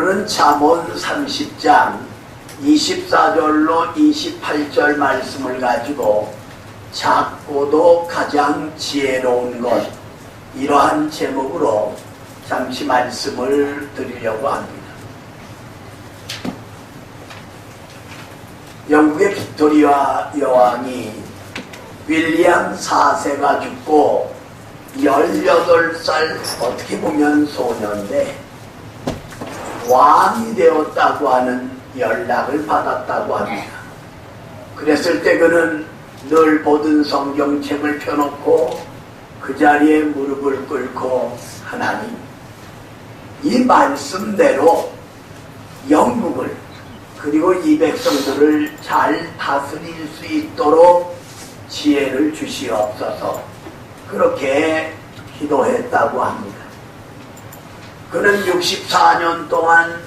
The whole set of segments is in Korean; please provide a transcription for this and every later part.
오늘은 잠언 30장 24절로 28절 말씀을 가지고 작고도 가장 지혜로운 것, 이러한 제목으로 잠시 말씀을 드리려고 합니다. 영국의 빅토리아 여왕이 윌리엄 4세가 죽고 18살, 어떻게 보면 소년인데 왕이 되었다고 하는 연락을 받았다고 합니다. 그랬을 때 그는 늘 보던 성경책을 펴놓고 그 자리에 무릎을 꿇고 하나님, 이 말씀대로 영국을 그리고 이 백성들을 잘 다스릴 수 있도록 지혜를 주시옵소서, 그렇게 기도했다고 합니다. 그는 64년 동안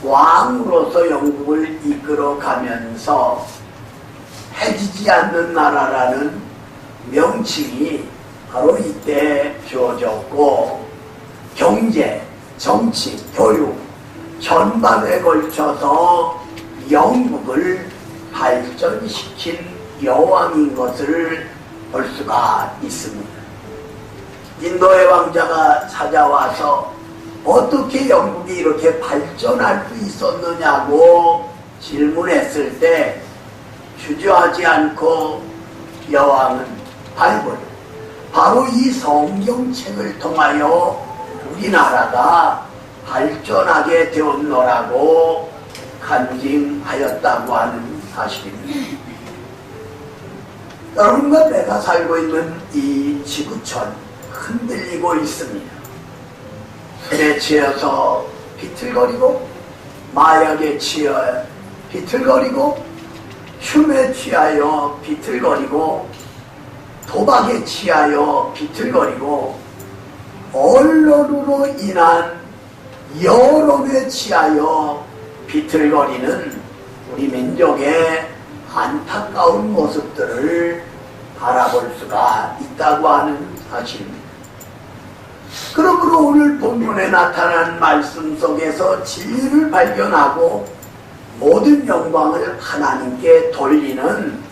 왕으로서 영국을 이끌어가면서 해지지 않는 나라라는 명칭이 바로 이때 주어졌고, 경제, 정치, 교육 전반에 걸쳐서 영국을 발전시킨 여왕인 것을 볼 수가 있습니다. 인도의 왕자가 찾아와서 어떻게 영국이 이렇게 발전할 수 있었느냐고 질문했을 때 주저하지 않고 여왕은 바이블, 바로 이 성경책을 통하여 우리나라가 발전하게 되었노라고 간증하였다고 하는 사실입니다. 여러분과 내가 살고 있는 이 지구촌 흔들리고 있습니다. 술에 취해서 비틀거리고, 마약에 취해 비틀거리고, 춤에 취하여 비틀거리고, 도박에 취하여 비틀거리고, 언론으로 인한 여론에 취하여 비틀거리는 우리 민족의 안타까운 모습들을 바라볼 수가 있다고 하는 사실입니다. 그러므로 오늘 본문에 나타난 말씀 속에서 진리를 발견하고 모든 영광을 하나님께 돌리는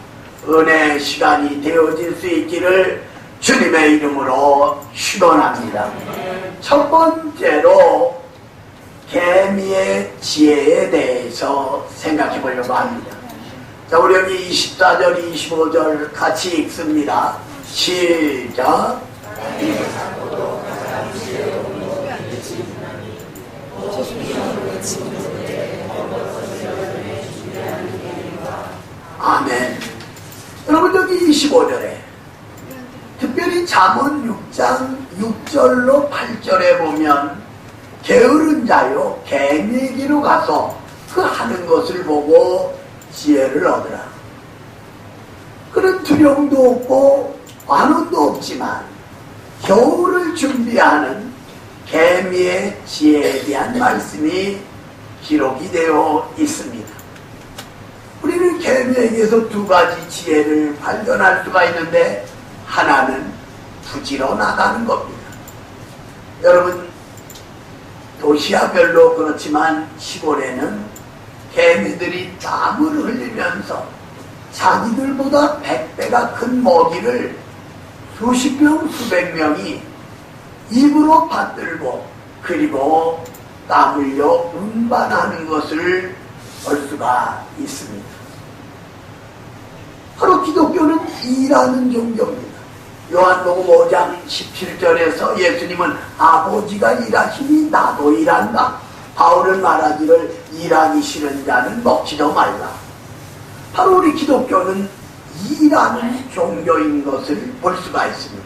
은혜의 시간이 되어질 수 있기를 주님의 이름으로 축원합니다. 첫 번째로 개미의 지혜에 대해서 생각해 보려고 합니다. 자, 우리 여기 24절, 25절 같이 읽습니다. 시작. 아멘. 여러분, 여기 25절에 특별히 잠언 6장 6절로 8절에 보면 게으른 자요 개미에게로 가서 그 하는 것을 보고 지혜를 얻으라. 그런 두려움도 없고 관원도 없지만 겨울을 준비하는 개미의 지혜에 대한 말씀이 기록이 되어 있습니다. 우리는 개미에게서 두 가지 지혜를 발견할 수가 있는데, 하나는 부지런하다는 겁니다. 여러분, 도시야별로 그렇지만 시골에는 개미들이 땀을 흘리면서 자기들보다 100배가 큰 먹이를 수십 명, 수백 명이 입으로 받들고 그리고 땀 흘려 운반하는 것을 볼 수가 있습니다. 바로 기독교는 일하는 종교입니다. 요한복음 5장 17절에서 예수님은 아버지가 일하시니 나도 일한다. 바울은 말하기를 일하기 싫은 자는 먹지도 말라. 바로 우리 기독교는 일하는 종교인 것을 볼 수가 있습니다.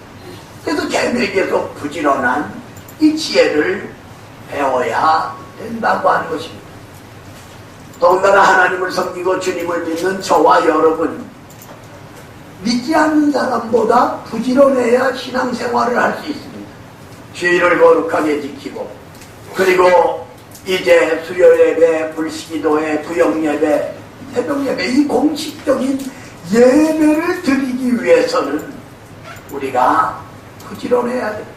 그래서 개미에게서 부지런한 이 지혜를 배워야 된다고 하는 것입니다. 더군다나 하나님을 섬기고 주님을 믿는 저와 여러분, 믿지 않는 사람보다 부지런해야 신앙생활을 할 수 있습니다. 주일을 거룩하게 지키고, 그리고 이제 수요예배, 불시기도회, 구역예배, 새벽예배, 이 공식적인 예배를 드리기 위해서는 우리가 부지런해야 됩니다.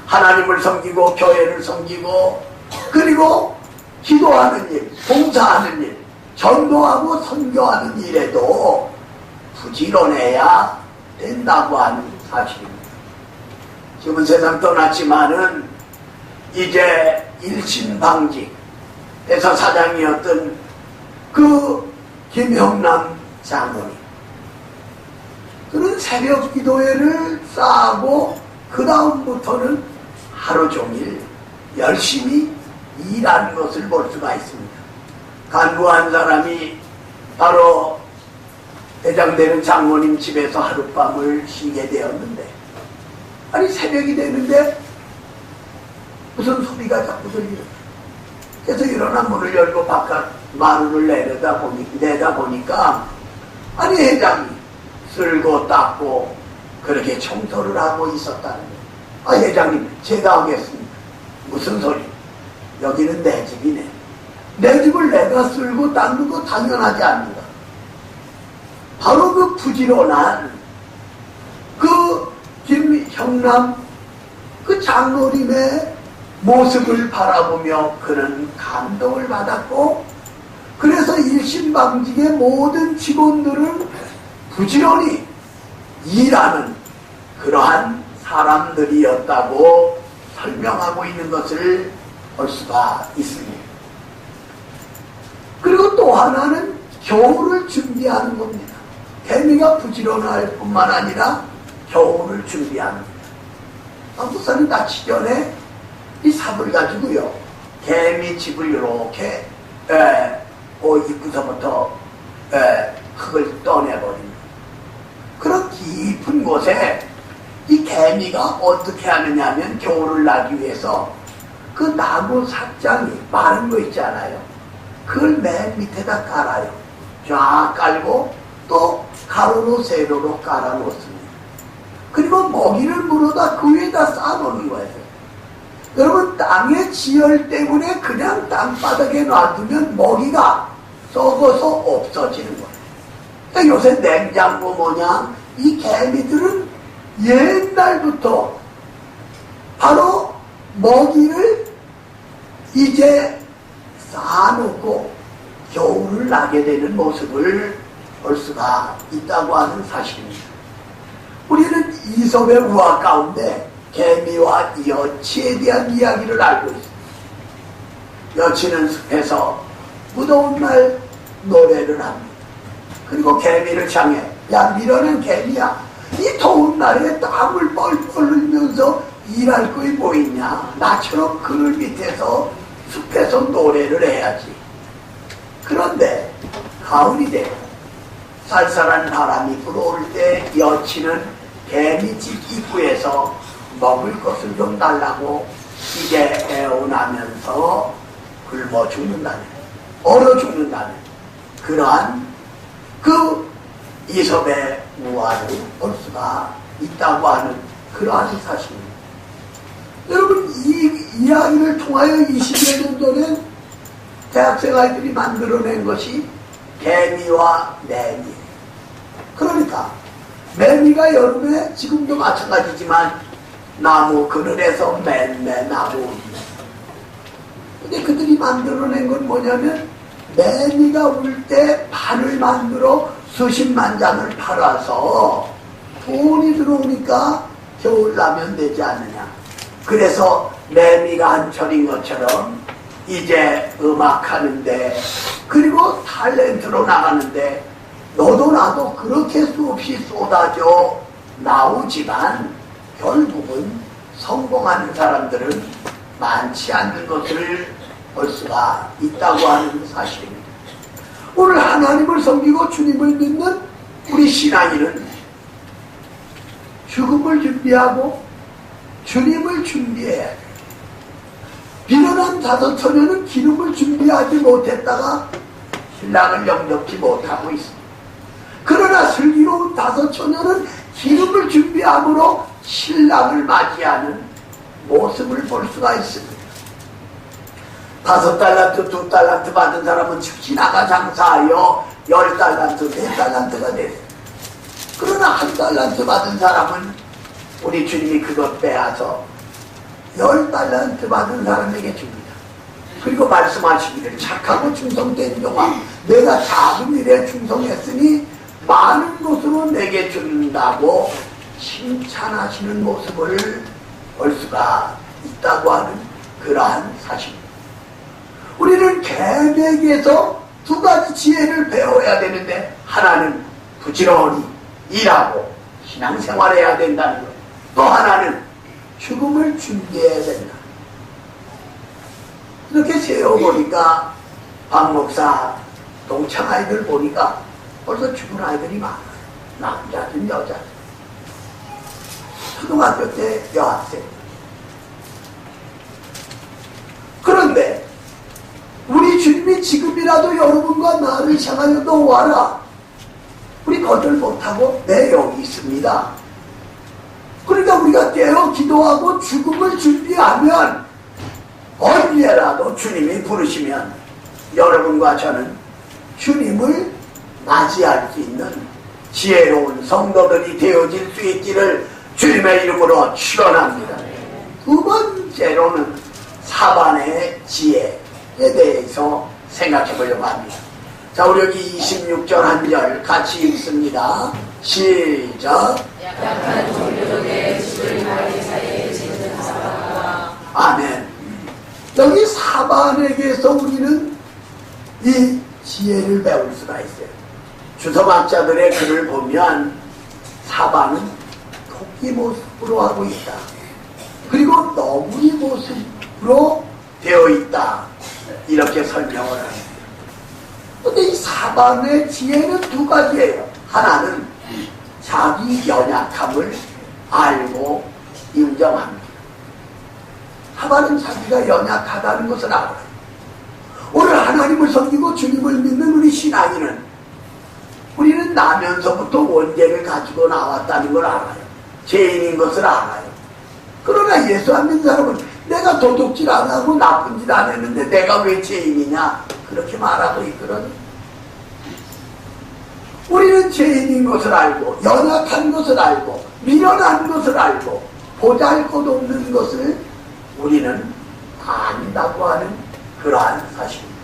하나님을 섬기고 교회를 섬기고 그리고 기도하는 일, 봉사하는 일, 전도하고 선교하는 일에도 부지런해야 된다고 하는 사실입니다. 지금은 세상 떠났지만은 이제 일신방직에서 사장이었던 그 김형남 장로님, 그는 새벽 기도회를 쌓고 그 다음부터는 하루 종일 열심히 일하는 것을 볼 수가 있습니다. 간부한 사람이 바로 대장되는 장모님 집에서 하룻밤을 쉬게 되었는데, 아니 새벽이 되는데 무슨 소리가 자꾸 들리는 거예요. 그래서 일어나 문을 열고 바깥 마루를 내다 보니까 아니 회장이 쓸고 닦고 그렇게 청소를 하고 있었다는 거예요. 아 회장님 제가 하겠습니다. 무슨 소리? 여기는 내 집이네. 내 집을 내가 쓸고 닦는 거 당연하지 않는가. 바로 그 부지런한 그 김형남 그 장로님의 모습을 바라보며 그는 감동을 받았고, 그래서 일신방직의 모든 직원들은 부지런히 일하는 그러한 사람들이었다고 설명하고 있는 것을 볼 수가 있습니다. 그리고 또 하나는 겨울을 준비하는 겁니다. 개미가 부지런할 뿐만 아니라 겨울을 준비합니다. 한국사는 낳기 전에 이 삽을 가지고요, 개미 집을 이렇게 입구서부터 흙을 떠내버립니다. 그런 깊은 곳에 이 개미가 어떻게 하느냐 하면 겨울을 나기 위해서 그 나무 삭장이 마른 거 있잖아요. 그걸 맨 밑에다 깔아요. 쫙 깔고 또 가로로 세로로 깔아 놓습니다. 그리고 먹이를 물어다 그 위에다 쌓아놓는 거예요. 여러분, 땅의 지열 때문에 그냥 땅바닥에 놔두면 먹이가 썩어서 없어지는 거예요. 그러니까 요새 냉장고 뭐냐, 이 개미들은 옛날부터 바로 먹이를 이제 쌓아놓고 겨울을 나게 되는 모습을 볼 수가 있다고 하는 사실입니다. 우리는 이솝의 우화 가운데 개미와 여치에 대한 이야기를 알고 있습니다. 여치는 숲에서 무더운 날 노래를 합니다. 그리고 개미를 향해, 야 밀어낸 개미야, 이 더운 날에 땀을 뻘뻘 흘리면서 일할 거이 뭐 있냐, 나처럼 그늘 밑에서 숲에서 노래를 해야지. 그런데 가을이 되고 쌀쌀한 바람이 불어올 때 여치는 개미집 입구에서 먹을 것을 좀 달라고 이제 애원하면서 굶어 죽는다는, 얼어 죽는다는 그러한 그 이솝의 우화를 볼 수가 있다고 하는 그러한 사실입니다. 여러분, 이 이야기를 통하여 20여 년 전에 대학생 아이들이 만들어낸 것이 개미와 매미. 그러니까 매미가 여름에 지금도 마찬가지지만 나무 그늘에서 맨매 나무. 근데 그들이 만들어낸 건 뭐냐면, 매미가 울 때 판을 만들어 수십만 장을 팔아서 돈이 들어오니까 겨울 나면 되지 않느냐. 그래서 매미가 한철인 것처럼 이제 음악하는데, 그리고 탤런트로 나가는데 너도 나도 그렇게 수없이 쏟아져 나오지만 결국은 성공하는 사람들은 많지 않는 것을 볼 수가 있다고 하는 사실입니다. 오늘 하나님을 섬기고 주님을 믿는 우리 신앙인은 죽음을 준비하고 주님을 준비해야 돼요. 비련한 다섯 처녀는 기름을 준비하지 못했다가 신랑을 영접지 못하고 있습니다. 그러나 슬기로운 다섯 처녀는 기름을 준비함으로 신랑을 맞이하는 모습을 볼 수가 있습니다. 5달란트, 2달란트 받은 사람은 즉시 나가 장사하여 10달란트, 4달란트가 됐어요. 그러나 1달란트 받은 사람은 우리 주님이 그것 빼앗아 10달란트 받은 사람에게 줍니다. 그리고 말씀하시기를 착하고 충성된 종아 내가 작은 일에 충성했으니 많은 것으로 내게 준다고 칭찬하시는 모습을 볼 수가 있다고 하는 그러한 사실입니다. 우리는 계획에서 두 가지 지혜를 배워야 되는데 하나는 부지런히 일하고 신앙생활해야 된다는 것, 또 하나는 죽음을 준비해야 된다. 이렇게 세워보니까 박 목사 동창 아이들 보니까 벌써 죽은 아이들이 많아요. 남자든 여자든. 초등학교 때 여학생. 그런데 우리 주님이 지금이라도 여러분과 나를 향하여 너 와라. 우리 거절 못하고 네 여기 있습니다. 그러니까 우리가 깨어 기도하고 죽음을 준비하면 언제라도 주님이 부르시면 여러분과 저는 주님을 맞이할 수 있는 지혜로운 성도들이 되어질 수 있기를 주님의 이름으로 축원합니다. 두 번째로는 사반의 지혜에 대해서 생각해 보려고 합니다. 자, 우리 여기 26절 한 절 같이 읽습니다. 시작. 약한 종교적의 집을 마리 사이에 짓는 사반과 아멘. 여기 사반에게서 우리는 이 지혜를 배울 수가 있어요. 주석학자들의 글을 보면 사반은 토끼 모습으로 하고 있다. 그리고 너구리 모습으로 되어 있다. 이렇게 설명을 합니다. 근데 이 사반의 지혜는 두 가지예요. 하나는 자기 연약함을 알고 인정합니다. 사반은 자기가 연약하다는 것을 알아요. 오늘 하나님을 섬기고 주님을 믿는 우리 신앙인은 우리는 나면서부터 원죄를 가지고 나왔다는 걸 알아요. 죄인인 것을 알아요. 그러나 예수 안 믿는 사람은 내가 도둑질 안 하고 나쁜 짓 안 했는데 내가 왜 죄인이냐 그렇게 말하고 있거든요. 우리는 죄인인 것을 알고 연약한 것을 알고 미련한 것을 알고 보잘것없는 것을 우리는 안다고 하는 그러한 사실입니다.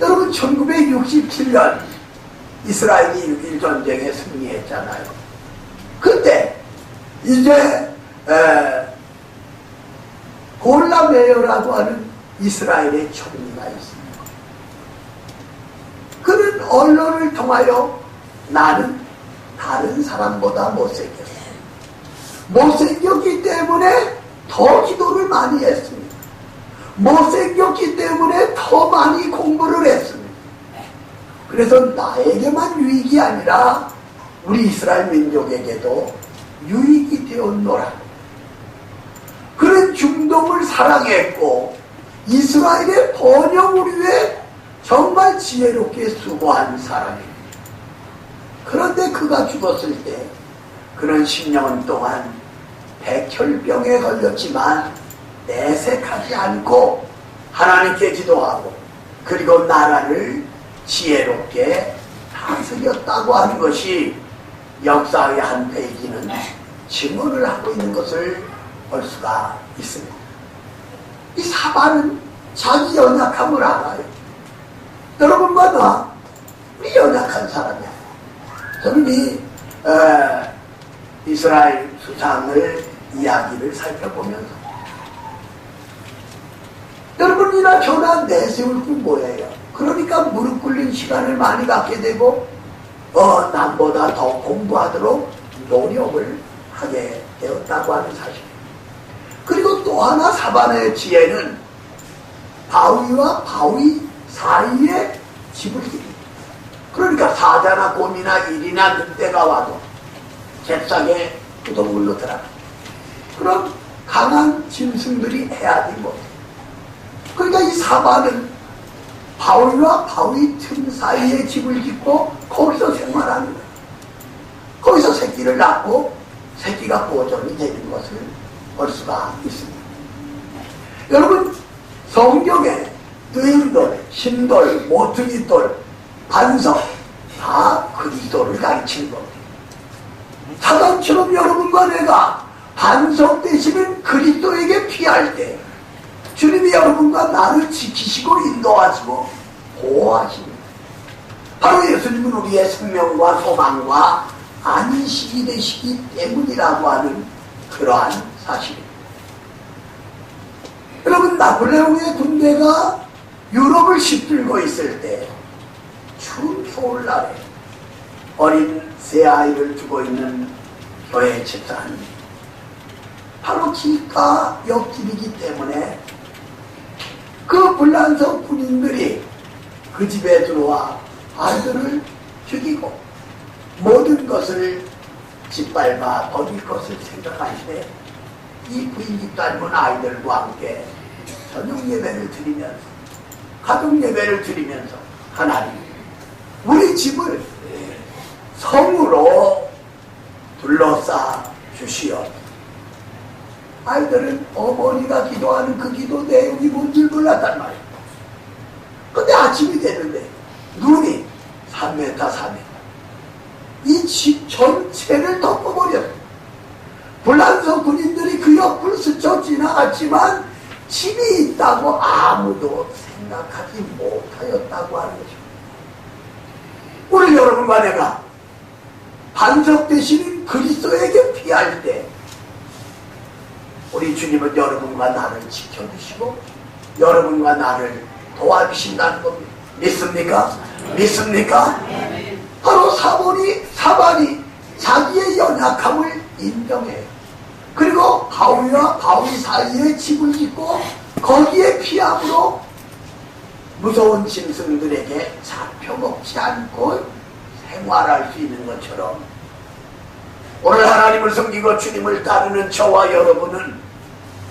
여러분 1967년 이스라엘이 6.1 전쟁에 승리했잖아요. 그때 이제 골라 메어라고 하는 이스라엘의 총리가 있습니다. 그는 언론을 통하여 나는 다른 사람보다 못생겼어. 못생겼기 때문에 더 기도를 많이 했습니다. 못생겼기 때문에 더 많이 공부를 했습니다. 그래서 나에게만 유익이 아니라 우리 이스라엘 민족에게도 유익이 되었노라. 그는 중동을 사랑했고 이스라엘의 번영을 위해 정말 지혜롭게 수고한 사람입니다. 그런데 그가 죽었을 때 그는 10년 동안 백혈병에 걸렸지만 내색하지 않고 하나님께 기도하고 그리고 나라를 지혜롭게 다스렸다고 하는 것이 역사의 한 페이지는 증언을 하고 있는 것을 볼 수가 있습니다. 이 사반은 자기 연약함을 알아요. 여러분과 나 우리 연약한 사람이야. 저는 이 이스라엘 수상을 이야기를 살펴보면서 여러분이나 저나 내세울 건 뭐예요? 그러니까 무릎 꿇린 시간을 많이 갖게 되고 남보다 더 공부하도록 노력을 하게 되었다고 하는 사실. 그리고 또 하나 사반의 지혜는 바위와 바위 사이에 집을 기릅니다. 그러니까 사자나 곰이나 일이나 늑대가 와도 잽싸게 그 동굴로 들어가. 그럼 강한 짐승들이 해하지 못해. 그러니까 이 사반은 바위와 바위 틈 사이에 집을 짓고 거기서 생활하는 거예요. 거기서 새끼를 낳고 새끼가 보존이 되는 것을 볼 수가 있습니다. 여러분 성경에 뜨인돌, 신돌, 모퉁이돌, 반석 다 그리스도를 가르치는 겁니다. 사단처럼 여러분과 내가 반석 되시는 그리스도에게 피할 때 주님이 여러분과 나를 지키시고 인도하시고 보호하십니다. 바로 예수님은 우리의 생명과 소망과 안식이 되시기 때문이라고 하는 그러한 사실입니다. 여러분, 나폴레옹의 군대가 유럽을 휩쓸고 있을 때 추운 겨울날에 어린 새 아이를 두고 있는 교회 집사님, 바로 길가 옆집이기 때문에 그 불란서 군인들이 그 집에 들어와 아이들을 죽이고 모든 것을 짓밟아 버릴 것을 생각할 때 이 부인 집사님은 아이들과 함께 저녁 예배를 드리면서 가족 예배를 드리면서 하나님, 우리 집을 성으로 둘러싸 주시오. 아이들은 어머니가 기도하는 그 기도 내용이 뭔지 몰랐단 말이에요. 근데 아침이 되는데 눈이 3m, 4m 이 집 전체를 덮어버렸어요. 불란서 군인들이 그 옆을 스쳐 지나갔지만 집이 있다고 아무도 생각하지 못하였다고 하는 것입니다. 오늘 여러분과 내가 반석되시는 그리스도에게 피할 때 우리 주님은 여러분과 나를 지켜주시고 여러분과 나를 도와주신다는 겁니다. 믿습니까? 믿습니까? 바로 사반이 자기의 연약함을 인정해요. 그리고 바위와 바위 사이에 집을 짓고 거기에 피함으로 무서운 짐승들에게 잡혀먹지 않고 생활할 수 있는 것처럼 오늘 하나님을 섬기고 주님을 따르는 저와 여러분은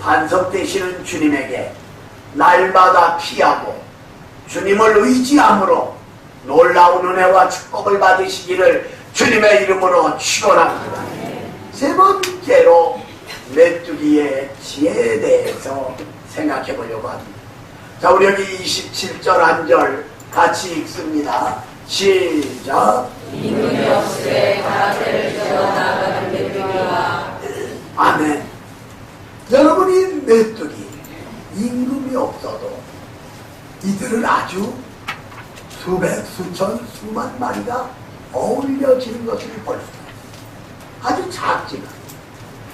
반석 되시는 주님에게 날마다 피하고 주님을 의지함으로 놀라운 은혜와 축복을 받으시기를 주님의 이름으로 축원합니다. 세 번째로 메뚜기의 지혜에 대해서 생각해 보려고 합니다. 자, 우리 여기 27절 한 절 같이 읽습니다. 시작. 임금이 없으되 가라테를 지어나가는 메뚜기와. 아멘. 여러분이 메뚜기, 임금이 없어도 이들은 아주 수백, 수천, 수만 마리가 어울려지는 것을 볼 수 있어요. 아주 작지만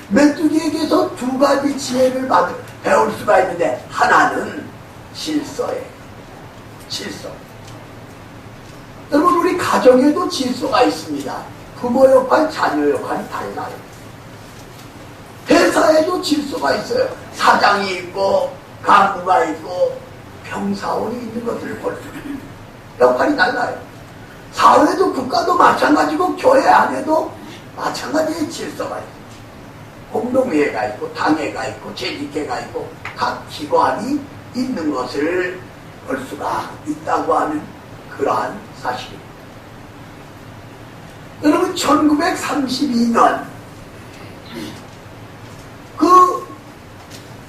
메뚜기에게서 두 가지 지혜를 배울 수가 있는데 하나는 질서예요. 질서. 여러분, 우리 가정에도 질서가 있습니다. 부모 역할, 자녀 역할이 달라요. 회사에도 질서가 있어요. 사장이 있고 간부가 있고 병사원이 있는 것을 볼 수 있어요. 역할이 달라요. 사회도 국가도 마찬가지고 교회 안에도 마찬가지의 질서가 있어요. 공동회가 있고 당회가 있고 재직회가 있고 각 기관이 있는 것을 볼 수가 있다고 하는 그러한 사실입니다. 여러분, 1932년 그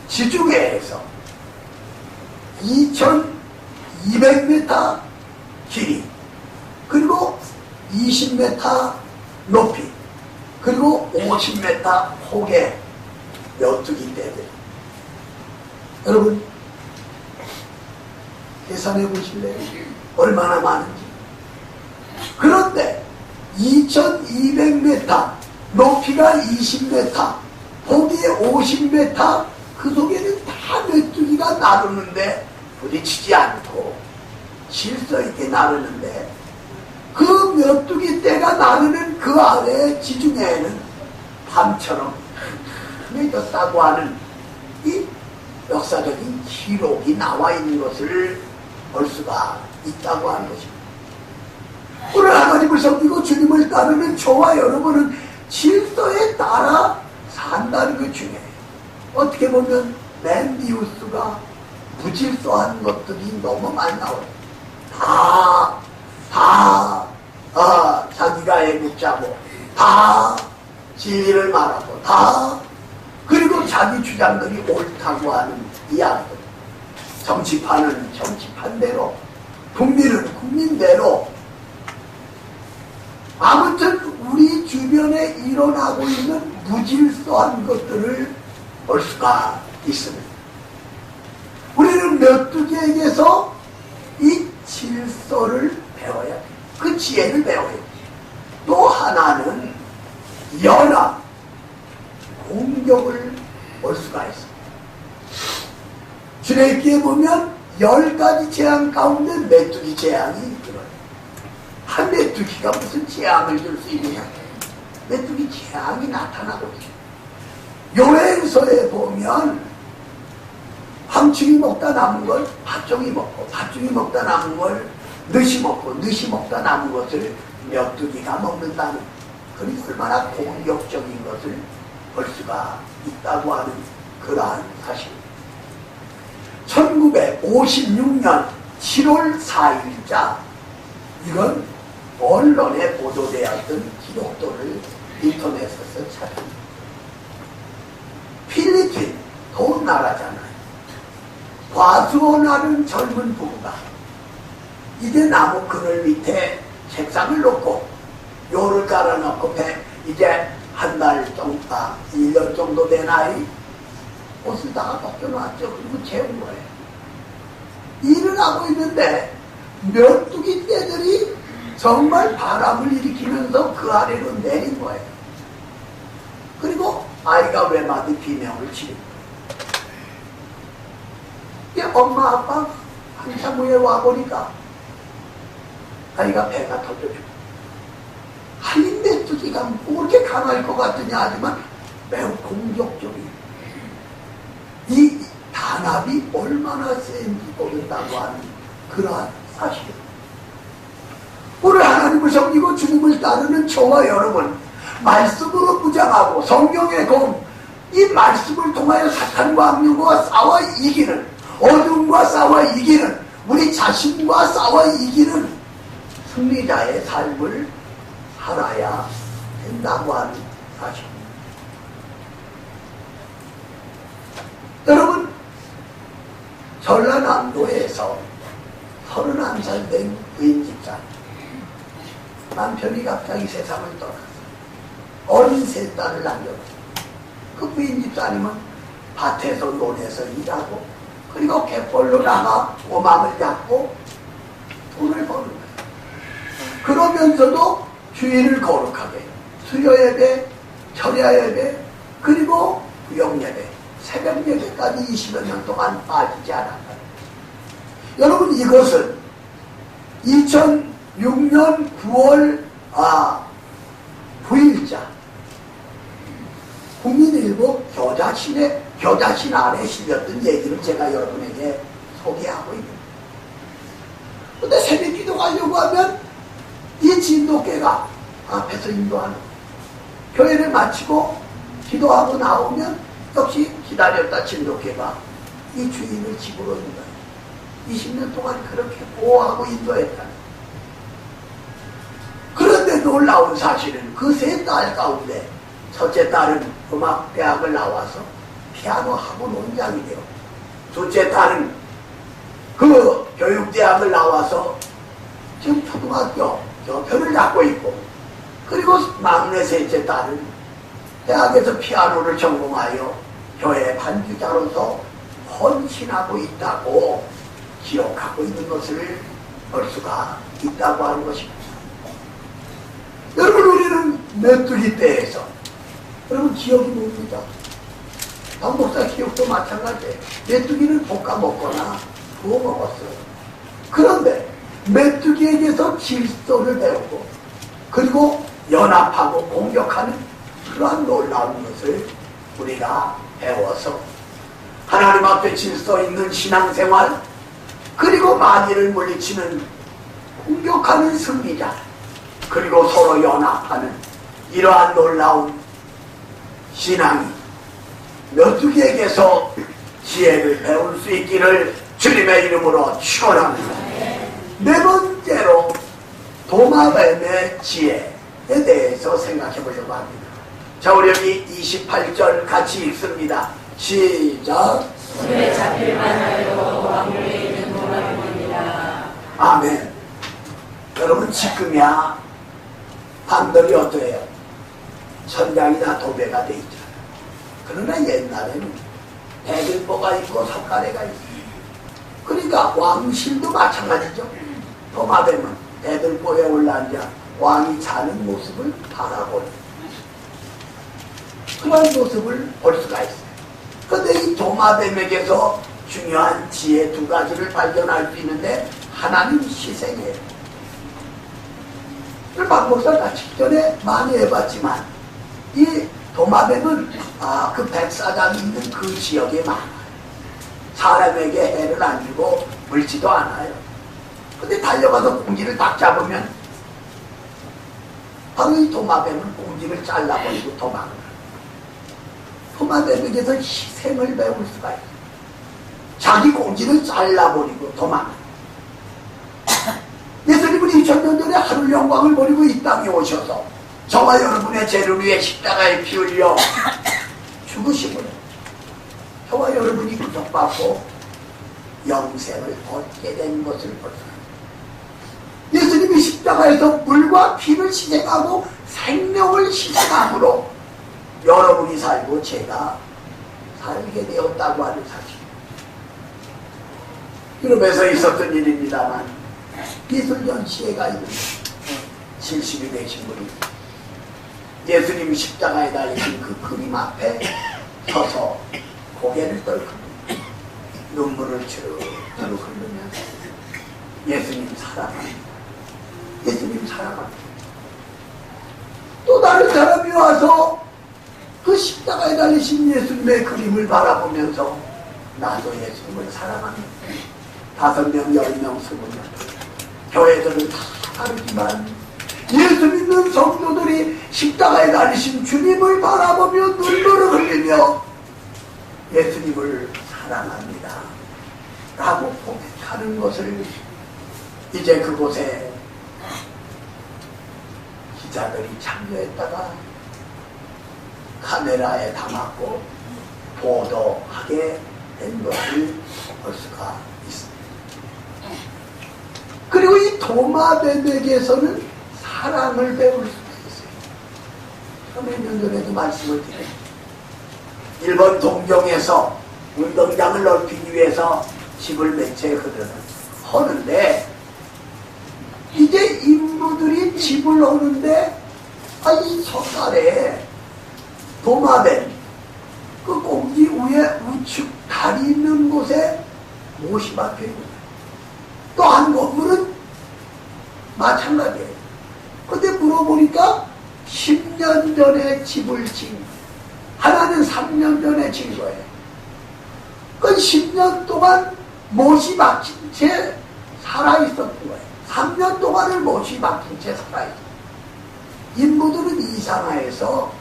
지중해에서 2200m 길이 그리고 20m 높이 그리고 50m 폭의 메뚜기 떼들, 여러분 계산해 보실래요? 얼마나 많은지. 그런데 2200m 높이가 20m 폭이 50m 그 속에는 다 메뚜기가 나르는데 부딪히지 않고 질서 있게 나르는데 그 메뚜기 떼가 나르는 그 아래 지중해에는 밤처럼 흐려졌다고 하는 이 역사적인 기록이 나와 있는 것을 볼 수가 있다고 하는 것입니다. 오늘 하나님을 섬기고 주님을 따르는 저와 여러분은 질서에 따라 산다는 것 중에 어떻게 보면 맨비우스가 무질서한 것들이 너무 많이 나와요. 자기가 애국자고 다 진리를 말하고 다 그리고 자기 주장들이 옳다고 하는 이야기들. 정치판은 정치판대로 국민은 국민대로 아무튼 우리 주변에 일어나고 있는 무질서한 것들을 볼 수가 있습니다. 메뚜기에게서 이 질서를 배워야 돼. 그 지혜를 배워야 돼. 또 하나는 연합, 공격을 볼 수가 있어. 출애굽기에 보면 10가지 재앙 가운데 메뚜기 재앙이 있더라고요. 한 메뚜기가 무슨 재앙을 줄 수 있느냐? 메뚜기 재앙이 나타나고 있어요. 요행서에 보면 황충이 먹다 남은 걸 팥종이 먹고, 팥종이 먹다 남은 걸 늦이 먹고, 늦이 먹다 남은 것을 메뚜기가 먹는다는, 그리 얼마나 공격적인 것을 볼 수가 있다고 하는 그러한 사실입니다. 1956년 7월 4일자 이건 언론에 보도되었던 기록도를 인터넷에서 찾았습니다. 필리핀 더운 나라잖아요. 과수원하는 젊은 부부가 이제 나무 그늘 밑에 책상을 놓고 요를 깔아놓고 이제 한 달 정도, 1년 정도 된 아이 옷을 다 벗겨놨죠. 그리고 재운 거예요. 일을 하고 있는데 메뚜기 떼들이 정말 바람을 일으키면서 그 아래로 내린 거예요. 그리고 아이가 외마디 비명을 치는 거예요. 엄마 아빠 한참 후에 와보니까 아이가 배가 터져주고, 이 메뚜기가 뭐 그렇게 강할 것 같으냐 하지만 매우 공격적이에요. 이 단합이 얼마나 센지 모른다고 하는 그러한 사실입니다. 오늘 하나님을 섬기고 주님을 따르는 저와 여러분, 말씀으로 무장하고 성경의 검, 이 말씀을 통하여 사탄과 악령과 싸워 이기는, 어둠과 싸워 이기는, 우리 자신과 싸워 이기는 승리자의 삶을 살아야 된다고 하는 사실입니다. 여러분, 전라남도에서 31살 된 부인 집사님, 남편이 갑자기 세상을 떠났어요. 어린 세 딸을 남겼어요. 그 부인 집사님은 밭에서 논에서 일하고, 그리고 갯벌로 나가 오망을 잡고 돈을 버는 거예요. 그러면서도 주일을 거룩하게, 수요 예배, 철야 예배, 그리고 구역 예배, 새벽 예배까지 20여 년 동안 빠지지 않았다. 여러분, 이것은 2006년 9월 9일자 국민일보 겨자신 안에 실렸던 얘기를 제가 여러분에게 소개하고 있습니다. 근데 새벽 기도하려고 하면 이 진돗개가 앞에서 인도하는, 교회를 마치고 기도하고 나오면 역시 기다렸다 진돗개가 이 주인을 집으로 인도해요. 20년 동안 그렇게 보호하고 인도했다. 그런데 놀라운 사실은 그 세 딸 가운데 첫째 딸은 음악대학을 나와서 피아노 학원 원장이 되고, 둘째 딸은 그 교육대학을 나와서 지금 초등학교 교표를 맡고 있고, 그리고 막내 셋째 딸은 대학에서 피아노를 전공하여 교회 반주자로서 헌신하고 있다고 기록하고 있는 것을 볼 수가 있다고 하는 것입니다. 여러분, 우리는 메뚜기 떼에서, 여러분 기억이 뭡니까? 박 목사 기억도 마찬가지예요. 메뚜기를 볶아 먹거나 구워 먹었어요. 그런데 메뚜기에게서 질서를 배우고, 그리고 연합하고 공격하는 그러한 놀라운 것을 우리가 배워서 하나님 앞에 질서 있는 신앙생활, 그리고 마귀를 물리치는 공격하는 승리자, 그리고 서로 연합하는 이러한 놀라운 신앙이 메뚜기에게서 지혜를 배울 수 있기를 주님의 이름으로 축원합니다. 네 번째로 도마뱀의 지혜에 대해서 생각해 보려고 합니다. 자, 우리 여기 28절 같이 읽습니다. 시작. 손에 잡힐 만하여도 왕국에 있는 도마뱀입니다. 아멘. 여러분, 지금이야 방들이 어떠해요? 천장이 다 도배가 돼 있잖아요. 그러나 옛날에는 백일보가 있고 석가래가 있어요. 그러니까 왕실도 마찬가지죠. 도마뱀은 대들보에 올라앉아 왕이 자는 모습을 바라보는 그런 모습을 볼 수가 있어요. 그런데 이 도마뱀에게서 중요한 지혜 두 가지를 발견할 수 있는데 하나는 희생이에요. 박 목사가 같이 전에 많이 해봤지만 이 도마뱀은 그 백사장이 있는 그 지역에 많아요. 사람에게 해를 안 주고 물지도 않아요. 근데 달려가서 공지를 딱 잡으면 바로 이 도마뱀은 공지를 잘라버리고 도망을. 도마뱀에게서 희생을 배울 수가 있어요. 자기 공지를 잘라버리고 도망을. 예수님은 2000년 전에 하늘 영광을 버리고 이 땅에 오셔서 저와 여러분의 죄를 위해 십자가에 피 흘려 죽으심으로 저와 여러분이 구속받고 영생을 얻게 된 것을 볼 수 있습니다. 예수님이 십자가에서 물과 피를 희생하고 생명을 희생함으로 여러분이 살고 제가 살게 되었다고 하는 사실. 유럽에서 있었던 일입니다만 미술전 시회가 있는 70이 되신 분이 예수님 십자가에 달리신 그 그림 앞에 서서 고개를 떨고 눈물을 주르륵 흘리면서 예수님 사랑합니다. 예수님 사랑합니다. 또 다른 사람이 와서 그 십자가에 달리신 예수님의 그림을 바라보면서 나도 예수님을 사랑합니다. 5명, 10명, 20명 교회들은 다 다르지만 예수 믿는 성도들이 십자가에 달리신 주님을 바라보며 눈물을 흘리며 예수님을 사랑합니다 라고 고백하는 것을 이제 그곳에 기자들이 참여했다가 카메라에 담았고 보도하게 된 것을 볼 수가 있습니다. 그리고 이 도마뱀에게서는 사랑을 배울 수가 있어요. 몇 년 전에도 말씀을 드렸죠. 일본 동경에서 운동장을 넓히기 위해서 집을 몇 채 허는데 이제 인부들이 집을 허는데 이 석가래 도마뱀 그 공기 위에 우측 다리 있는 곳에 못이 박혀있는 또 한 건물은 마찬가지예요. 근데 물어보니까 10년 전에 집을 진 하나는 3년 전에 진 거예요. 그 10년 동안 못이 박힌 채 살아있었던 거예요. 3년 동안을 못이 박힌 채 살아있었어요. 인부들은 이상하여서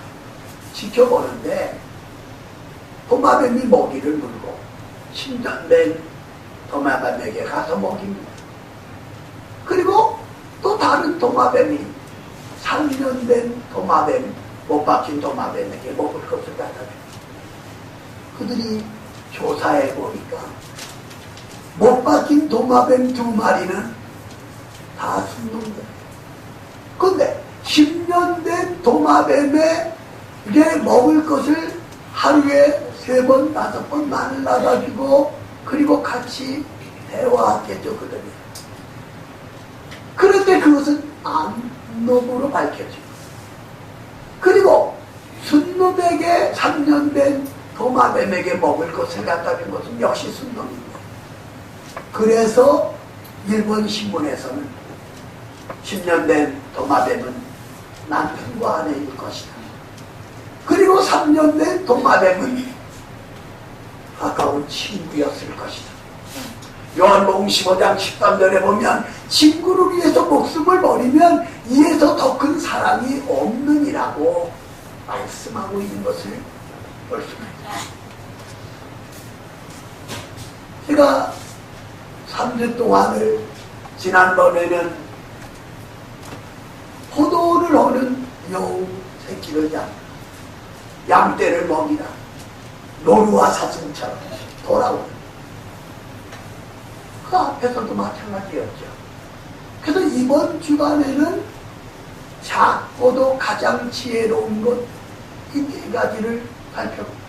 지켜보는데 도마뱀이 먹이를 물고 10년 된 도마뱀에게 가서 먹입니다. 그리고 또 다른 도마뱀이 3년 된 도마뱀, 못 박힌 도마뱀에게 먹을 것을 갖다 줍니다. 그들이 조사해 보니까 못 박힌 도마뱀 2마리는 다 죽는 거예요. 근데 10년 된 도마뱀에게 먹을 것을 하루에 3번, 5번 말라가지고 그리고 같이 대화했겠죠, 그들이. 그런데 그것은 암놈으로 밝혀지고 그리고 순놈에게 3년 된 도마뱀에게 먹을 것을 갖다 준 것은 역시 순놈입니다. 그래서 일본 신문에서는 10년 된 도마뱀은 남편과 아내일 것이다. 그리고 3년 된 도마뱀은 가까운 친구였을 것이다. 요한복음 15장 13절에 보면 친구를 위해서 목숨을 버리면 이에서 더 큰 사랑이 없느니라고 말씀하고 있는 것을 볼 수가 있습니다. 제가 3주 동안을 지난번에는 포도를 하는 여우 새끼를 양떼를 먹이다 노루와 사슴처럼 돌아오는 그 앞에서도 마찬가지였죠. 그래서 이번 주간에는 작고도 가장 지혜로운 것 이 4가지를 살펴봅니다.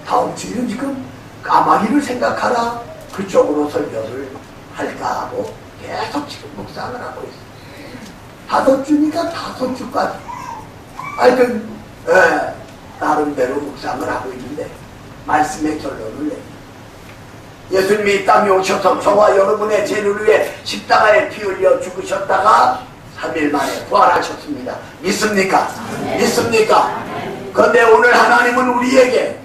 다음 주에는 지금 까마귀를 생각하라, 그쪽으로 설교를 할까 하고 계속 지금 묵상을 하고 있어요. 5주니까 5주까지 하여튼 나름대로 묵상을 하고 있는데 말씀의 결론을 내립니다. 예수님이 이 땅에 오셔서 저와 여러분의 죄를 위해 십자가에 피 흘려 죽으셨다가 3일 만에 부활하셨습니다. 믿습니까? 네. 믿습니까? 그런데 오늘 하나님은 우리에게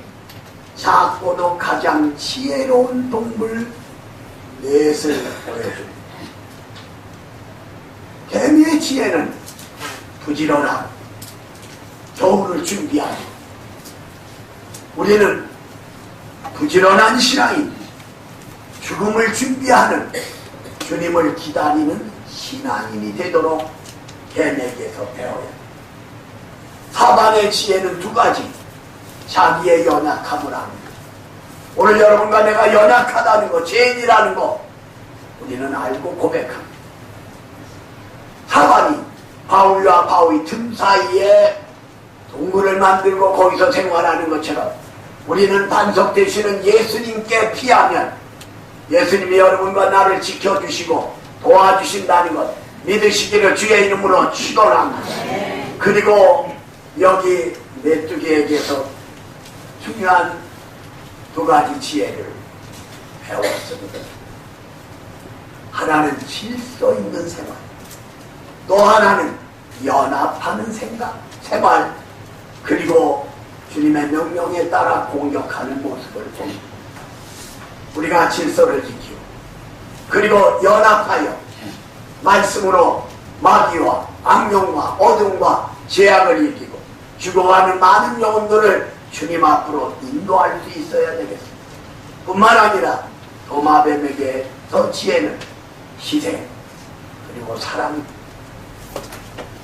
작고도 가장 지혜로운 동물 넷을 보여줍니다. 개미의 지혜는 부지런하고 겨울을 준비하고, 우리는 부지런한 신앙인, 죽음을 준비하는, 주님을 기다리는 신앙인이 되도록 개미에게서 배워야 합니다. 사반의 지혜는 2가지. 자기의 연약함을 압니다. 오늘 여러분과 내가 연약하다는 거, 죄인이라는 거 우리는 알고 고백합니다. 사반이 바울과 바위 틈 사이에 동굴을 만들고 거기서 생활하는 것처럼 우리는 반석 되시는 예수님께 피하면 예수님이 여러분과 나를 지켜주시고 도와주신다는 것 믿으시기를 주의 이름으로 축원합니다. 그리고 여기 메뚜기에게서 중요한 2가지 지혜를 배웠습니다. 하나는 질서 있는 생활, 또 하나는 연합하는 생활, 그리고 주님의 명령에 따라 공격하는 모습을 봅니다. 우리가 질서를 지키고 그리고 연합하여 말씀으로 마귀와 악령과 어둠과 죄악을 이기고 죽어가는 많은 영혼들을 주님 앞으로 인도할 수 있어야 되겠습니다. 뿐만 아니라 도마뱀에게 더 지혜는 희생 그리고 사랑입니다.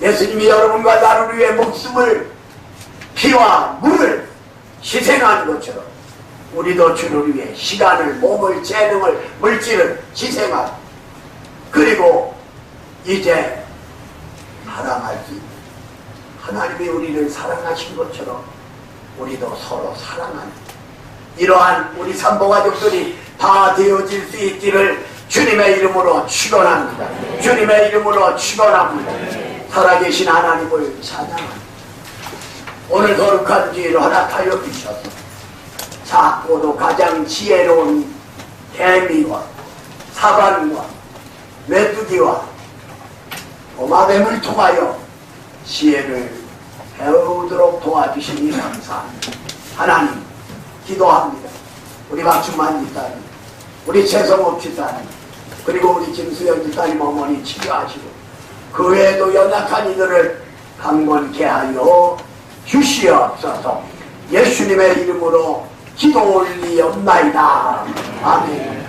예수님이 여러분과 나를 위해 목숨을 피와 물을 희생하는 것처럼 우리도 주를 위해 시간을, 몸을, 재능을, 물질을 희생하고, 그리고 이제 사랑할 수 있는, 하나님이 우리를 사랑하신 것처럼 우리도 서로 사랑하는 이러한 우리 산모가족들이 다 되어질 수 있기를 주님의 이름으로 축원합니다. 주님의 이름으로 축원합니다. 살아계신 하나님을 찬양합니다. 오늘 거룩한 기회를 허락하여 주셔서 작고도 가장 지혜로운 개미와 사반과 메뚜기와 도마뱀을 통하여 지혜를 배우도록 도와주시니 감사합니다. 하나님 기도합니다. 우리 박충만 집사님, 우리 최성옥 집사님, 그리고 우리 김수영 집사님 어머니 치료하시고 그 외에도 연약한 이들을 강건케 하여 주시옵소서. 예수님의 이름으로 기도 올리옵나이다. 아멘.